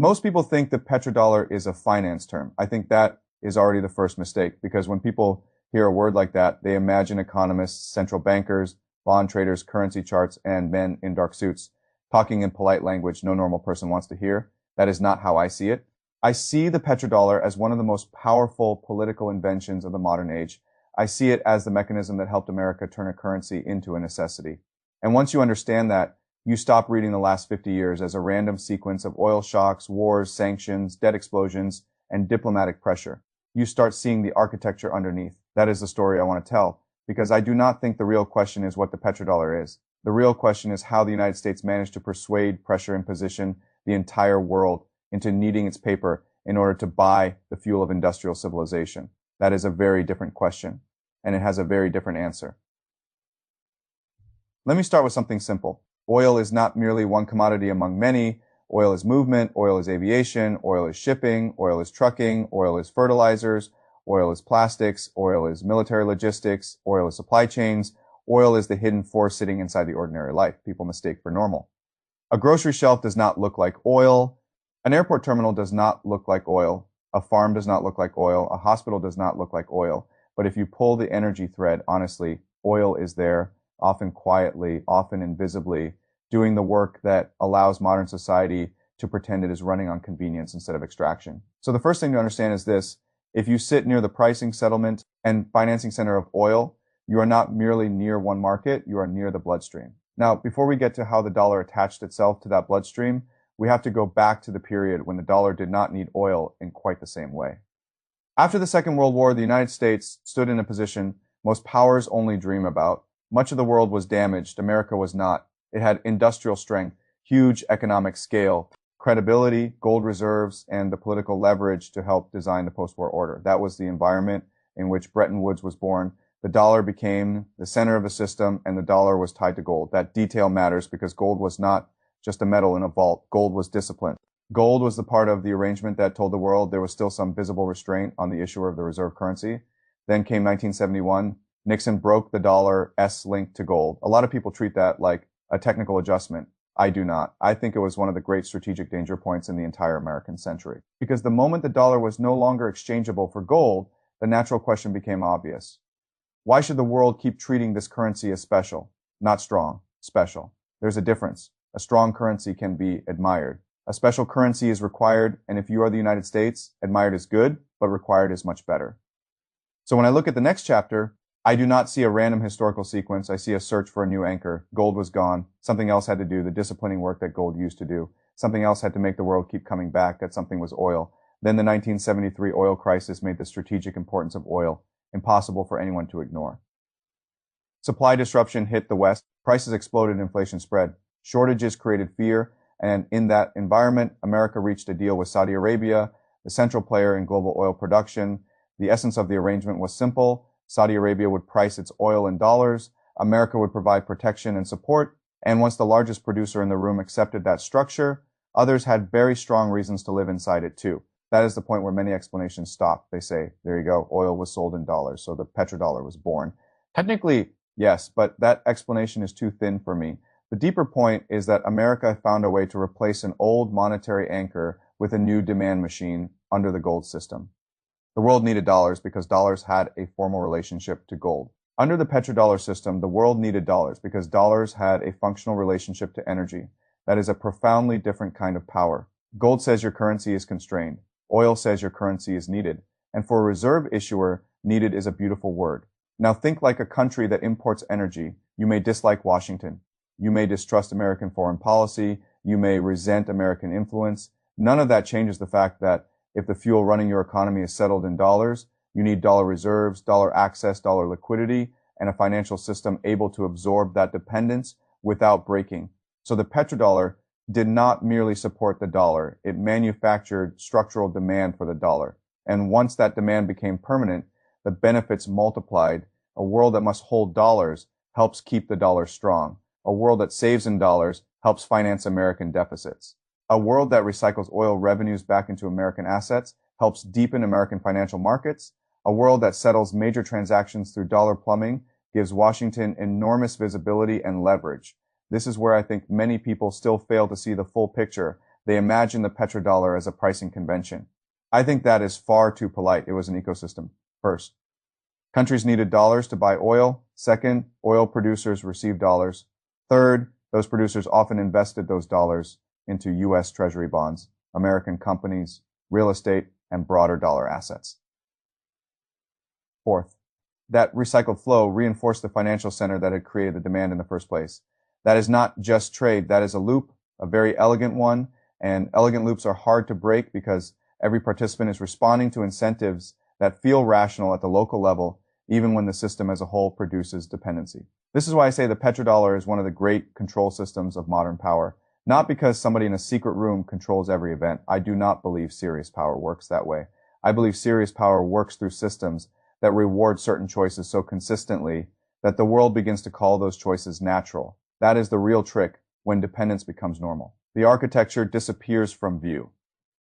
Most people think that petrodollar is a finance term. I think that is already the first mistake, because when people hear a word like that, they imagine economists, central bankers, bond traders, currency charts, and men in dark suits talking in polite language no normal person wants to hear. That is not how I see it. I see the petrodollar as one of the most powerful political inventions of the modern age. I see it as the mechanism that helped America turn a currency into a necessity. And once you understand that, you stop reading the last 50 years as a random sequence of oil shocks, wars, sanctions, debt explosions, and diplomatic pressure. You start seeing the architecture underneath. That is the story I want to tell, because I do not think the real question is what the petrodollar is. The real question is how the United States managed to persuade, pressure, and position the entire world into needing its paper in order to buy the fuel of industrial civilization. That is a very different question, and it has a very different answer. Let me start with something simple. Oil is not merely one commodity among many. Oil is movement, oil is aviation, oil is shipping, oil is trucking, oil is fertilizers, oil is plastics, oil is military logistics, oil is supply chains. Oil is the hidden force sitting inside the ordinary life people mistake for normal. A grocery shelf does not look like oil. An airport terminal does not look like oil. A farm does not look like oil. A hospital does not look like oil. But if you pull the energy thread, honestly, oil is there, often quietly, often invisibly, doing the work that allows modern society to pretend it is running on convenience instead of extraction. So the first thing to understand is this: if you sit near the pricing, settlement, and financing center of oil, you are not merely near one market, you are near the bloodstream. Now, before we get to how the dollar attached itself to that bloodstream, we have to go back to the period when the dollar did not need oil in quite the same way. After the Second World War, the United States stood in a position most powers only dream about. Much of the world was damaged. America was not. It had industrial strength, huge economic scale, credibility, gold reserves, and the political leverage to help design the post-war order. That was the environment in which Bretton Woods was born. The dollar became the center of the system, and the dollar was tied to gold. That detail matters because gold was not just a metal in a vault. Gold was discipline. Gold was the part of the arrangement that told the world there was still some visible restraint on the issuer of the reserve currency. Then came 1971. Nixon broke the dollar S link to gold. A lot of people treat that like a technical adjustment. I do not. I think it was one of the great strategic danger points in the entire American century. Because the moment the dollar was no longer exchangeable for gold, the natural question became obvious. Why should the world keep treating this currency as special? Not strong, special. There's a difference. A strong currency can be admired. A special currency is required, and if you are the United States, admired is good, but required is much better. So when I look at the next chapter, I do not see a random historical sequence. I see a search for a new anchor. Gold was gone. Something else had to do the disciplining work that gold used to do. Something else had to make the world keep coming back. That something was oil. Then the 1973 oil crisis made the strategic importance of oil impossible for anyone to ignore. Supply disruption hit the West. Prices exploded, inflation spread. Shortages created fear. And in that environment, America reached a deal with Saudi Arabia, the central player in global oil production. The essence of the arrangement was simple. Saudi Arabia would price its oil in dollars. America would provide protection and support. And once the largest producer in the room accepted that structure, others had very strong reasons to live inside it too. That is the point where many explanations stop. They say, there you go, oil was sold in dollars, so the petrodollar was born. Technically, yes, but that explanation is too thin for me. The deeper point is that America found a way to replace an old monetary anchor with a new demand machine under the gold system. The world needed dollars because dollars had a formal relationship to gold. Under the petrodollar system, the world needed dollars because dollars had a functional relationship to energy. That is a profoundly different kind of power. Gold says your currency is constrained. Oil says your currency is needed. And for a reserve issuer, needed is a beautiful word. Now think like a country that imports energy. You may dislike Washington. You may distrust American foreign policy. You may resent American influence. None of that changes the fact that if the fuel running your economy is settled in dollars, you need dollar reserves, dollar access, dollar liquidity, and a financial system able to absorb that dependence without breaking. So the petrodollar did not merely support the dollar. It manufactured structural demand for the dollar. And once that demand became permanent, the benefits multiplied. A world that must hold dollars helps keep the dollar strong. A world that saves in dollars helps finance American deficits. A world that recycles oil revenues back into American assets helps deepen American financial markets. A world that settles major transactions through dollar plumbing gives Washington enormous visibility and leverage. This is where I think many people still fail to see the full picture, They imagine the petrodollar as a pricing convention. I think that is far too polite. It was an ecosystem. First, countries needed dollars to buy oil. Second, oil producers received dollars. Third, those producers often invested those dollars into U.S. Treasury bonds, American companies, real estate, and broader dollar assets. Fourth, that recycled flow reinforced the financial center that had created the demand in the first place. That is not just trade. That is a loop, a very elegant one, and elegant loops are hard to break because every participant is responding to incentives that feel rational at the local level, even when the system as a whole produces dependency. This is why I say the petrodollar is one of the great control systems of modern power, not because somebody in a secret room controls every event. I do not believe serious power works that way. I believe serious power works through systems that reward certain choices so consistently that the world begins to call those choices natural. That is the real trick when dependence becomes normal. The architecture disappears from view.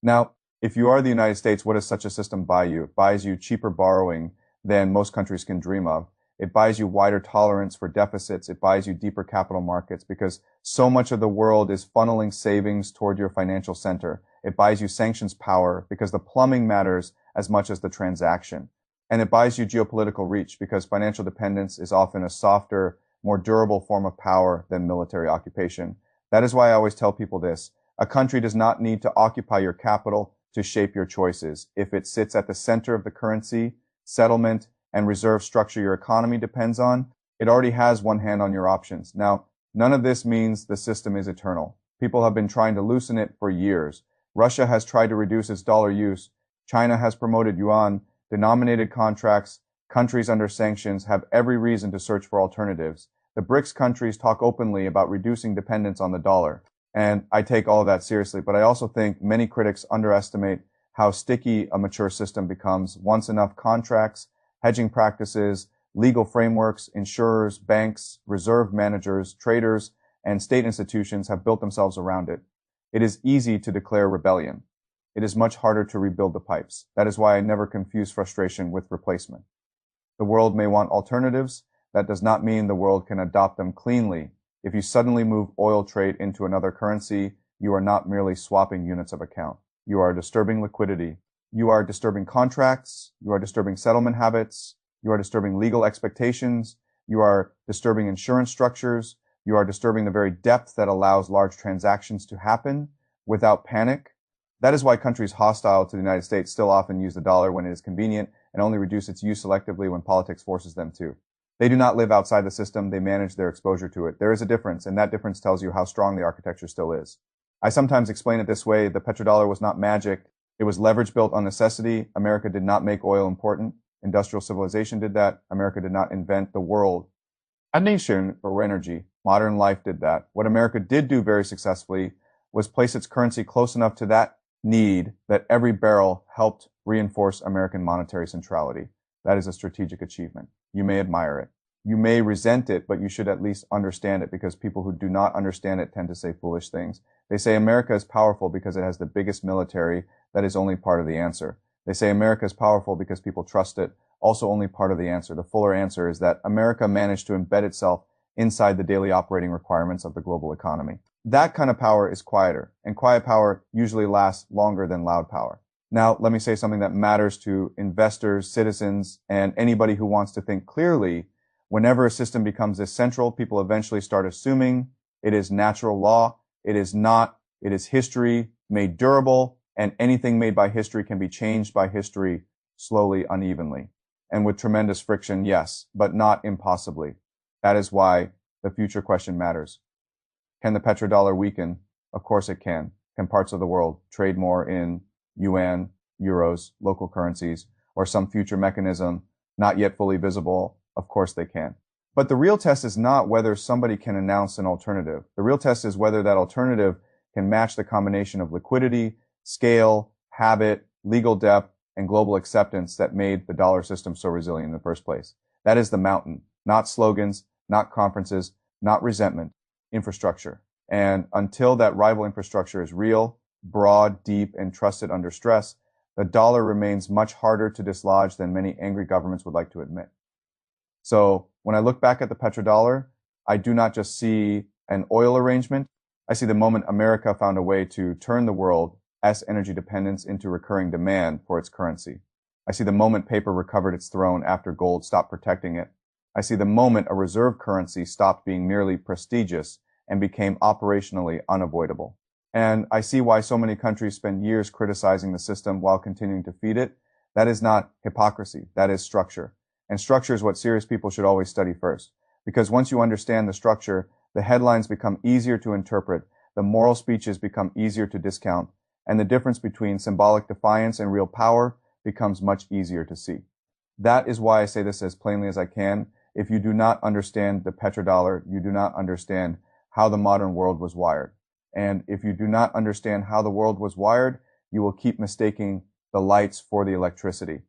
Now, if you are the United States, what does such a system buy you? It buys you cheaper borrowing than most countries can dream of. It buys you wider tolerance for deficits. It buys you deeper capital markets because so much of the world is funneling savings toward your financial center. It buys you sanctions power because the plumbing matters as much as the transaction. And it buys you geopolitical reach because financial dependence is often a softer, more durable form of power than military occupation. That is why I always tell people this. A country does not need to occupy your capital to shape your choices. If it sits at the center of the currency, settlement, and reserve structure your economy depends on, it already has one hand on your options. Now, none of this means the system is eternal. People have been trying to loosen it for years. Russia has tried to reduce its dollar use. China has promoted yuan. Denominated contracts, countries under sanctions have every reason to search for alternatives. The BRICS countries talk openly about reducing dependence on the dollar. And I take all of that seriously, but I also think many critics underestimate how sticky a mature system becomes once enough contracts, hedging practices, legal frameworks, insurers, banks, reserve managers, traders, and state institutions have built themselves around it. It is easy to declare rebellion. It is much harder to rebuild the pipes. That is why I never confuse frustration with replacement. The world may want alternatives. That does not mean the world can adopt them cleanly. If you suddenly move oil trade into another currency, you are not merely swapping units of account. You are disturbing liquidity. You are disturbing contracts. You are disturbing settlement habits. You are disturbing legal expectations. You are disturbing insurance structures. You are disturbing the very depth that allows large transactions to happen without panic. That is why countries hostile to the United States still often use the dollar when it is convenient and only reduce its use selectively when politics forces them to. They do not live outside the system. They manage their exposure to it. There is a difference, and that difference tells you how strong the architecture still is. I sometimes explain it this way. The petrodollar was not magic. It was leverage built on necessity. America did not make oil important. Industrial civilization did that. America did not invent the world. A nation for energy. Modern life did that. What America did do very successfully was place its currency close enough to that need that every barrel helped reinforce American monetary centrality. That is a strategic achievement. You may admire it. You may resent it, but you should at least understand it because people who do not understand it tend to say foolish things. They say America is powerful because it has the biggest military. That is only part of the answer. They say America is powerful because people trust it. Also only part of the answer. The fuller answer is that America managed to embed itself inside the daily operating requirements of the global economy. That kind of power is quieter, and quiet power usually lasts longer than loud power. Now, let me say something that matters to investors, citizens, and anybody who wants to think clearly. Whenever a system becomes this central, people eventually start assuming it is natural law. It is not. It is history made durable, and anything made by history can be changed by history slowly, unevenly, and with tremendous friction, yes, but not impossibly. That is why the future question matters. Can the petrodollar weaken? Of course it can. Can parts of the world trade more in yuan, euros, local currencies, or some future mechanism not yet fully visible? Of course they can. But the real test is not whether somebody can announce an alternative. The real test is whether that alternative can match the combination of liquidity, scale, habit, legal depth, and global acceptance that made the dollar system so resilient in the first place. That is the mountain, not slogans, not conferences, not resentment. Infrastructure. And until that rival infrastructure is real, broad, deep, and trusted under stress, the dollar remains much harder to dislodge than many angry governments would like to admit. So when I look back at the petrodollar, I do not just see an oil arrangement. I see the moment America found a way to turn the world's energy dependence into recurring demand for its currency. I see the moment paper recovered its throne after gold stopped protecting it. I see the moment a reserve currency stopped being merely prestigious and became operationally unavoidable. And I see why so many countries spend years criticizing the system while continuing to feed it. That is not hypocrisy. That is structure. And structure is what serious people should always study first. Because once you understand the structure, the headlines become easier to interpret, the moral speeches become easier to discount, and the difference between symbolic defiance and real power becomes much easier to see. That is why I say this as plainly as I can. If you do not understand the petrodollar, you do not understand how the modern world was wired. And if you do not understand how the world was wired, you will keep mistaking the lights for the electricity.